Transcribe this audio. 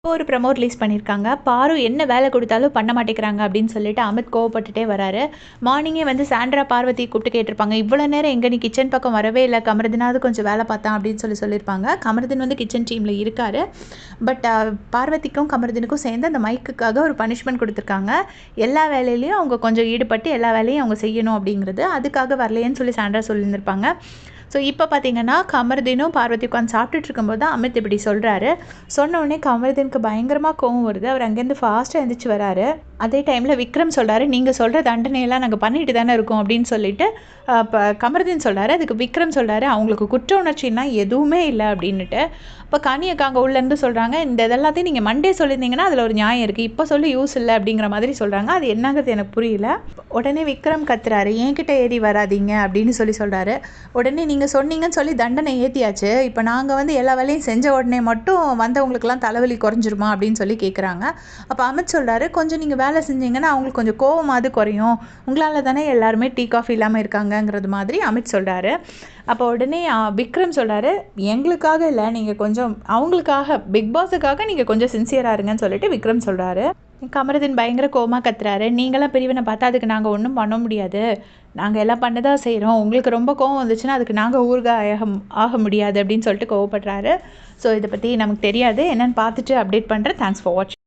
ஒரு promo release பண்ணியிருக்காங்க. பாரு என்ன வேலை கொடுத்தாலும் பண்ண மாட்டேங்கிறாங்க அப்படின்னு சொல்லிட்டு அமித் கோவப்பட்டுட்டே வராரு. மார்னிங்கே வந்து சாண்ட்ரா பார்வதி கூப்பிட்டு கேட்டிருப்பாங்க. இவ்வளோ நேரம் எங்கே நீ கிச்சன் பக்கம் வரவே இல்லை, கமருதினாவது கொஞ்சம் வேலை பார்த்தான் அப்படின்னு சொல்லியிருப்பாங்க. கமருதின் வந்து கிச்சன் டீமில் இருக்கார். பட் பார்வதிக்கும் கமருதினுக்கும் சேர்ந்து அந்த மைக்குக்காக ஒரு பனிஷ்மெண்ட் கொடுத்துருக்காங்க. எல்லா வேலையிலையும் அவங்க கொஞ்சம் ஈடுபட்டு எல்லா வேலையும் அவங்க செய்யணும் அப்படிங்கிறது. அதுக்காக வரலையேன்னு சொல்லி சாண்ட்ரா சொல்லியிருந்திருப்பாங்க. ஸோ இப்போ பார்த்தீங்கன்னா கமருதீனும் பார்வதி உட்காந்து சாப்பிட்டுட்டு இருக்கும்போது தான் அமித் இப்படி சொல்கிறாரு. சொன்ன உடனே கமருதீனுக்கு பயங்கரமாக கோவம் வருது. அவர் அங்கேருந்து ஃபாஸ்ட்டாக எழுந்திரிச்சு வராரு. அதே டைமில் விக்ரம் சொல்கிறாரு, நீங்கள் சொல்கிற தண்டனையெல்லாம் நாங்கள் பண்ணிட்டு தானே இருக்கோம் அப்படின்னு சொல்லிட்டு இப்போ கமருதீன் சொல்கிறாரு. அதுக்கு விக்ரம் சொல்கிறாரு, அவங்களுக்கு குற்ற உணர்ச்சின்னா எதுவுமே இல்லை அப்படின்னுட்டு. இப்போ கனியக்கா அங்கே உள்ளேருந்து சொல்கிறாங்க, இந்த இதெல்லாத்தையும் நீங்கள் மண்டே சொல்லியிருந்தீங்கன்னா அதில் ஒரு நியாயம் இருக்குது, இப்போ சொல்லி யூஸ் இல்லை அப்படிங்கிற மாதிரி சொல்கிறாங்க. அது என்னங்கிறது எனக்கு புரியல. உடனே விக்ரம் கத்துறாரு, என்கிட்ட ஏறி வராதிங்க அப்படின்னு சொல்கிறாரு. உடனே நீங்கள் சொன்னீங்கன்னு சொல்லி தண்டனை ஏற்றியாச்சு, இப்போ நாங்கள் வந்து எல்லா வேலையும் செஞ்ச உடனே மட்டும் வந்தவங்களுக்குலாம் தலைவலி குறைஞ்சிருமா அப்படின்னு சொல்லி கேட்குறாங்க. அப்போ அமித் சொல்கிறாரு, கொஞ்சம் நீங்கள் வேலை செஞ்சீங்கன்னா அவங்களுக்கு கொஞ்சம் கோவமாவது குறையும், உங்களால் தானே எல்லாருமே டீ காஃபி இல்லாமல் இருக்காங்கங்கிறது மாதிரி அமித் சொல்கிறாரு. அப்போ உடனே விக்ரம் சொல்கிறாரு, எங்களுக்காக இல்லை, நீங்கள் கொஞ்சம் அவங்களுக்காக பிக் பாஸுக்காக நீங்கள் கொஞ்சம் சின்சியராக இருங்கன்னு சொல்லிட்டு விக்ரம் சொல்கிறாரு. கமருதீன் பயங்கர கோவமாக கத்துறாரு, நீங்களாம் பிரிவினை பார்த்தா அதுக்கு நாங்கள் ஒன்றும் பண்ண முடியாது, நாங்கள் எல்லாம் பண்ண தான் செய்கிறோம், உங்களுக்கு ரொம்ப கோவம் வந்துச்சுன்னா அதுக்கு நாங்கள் ஆக முடியாது அப்படின்னு சொல்லிட்டு கோவப்படுறாரு. ஸோ இதை பற்றி நமக்கு தெரியாது, என்னென்னு பார்த்துட்டு அப்டேட் பண்ணுறேன். தேங்க்ஸ் ஃபார் வாட்சிங்.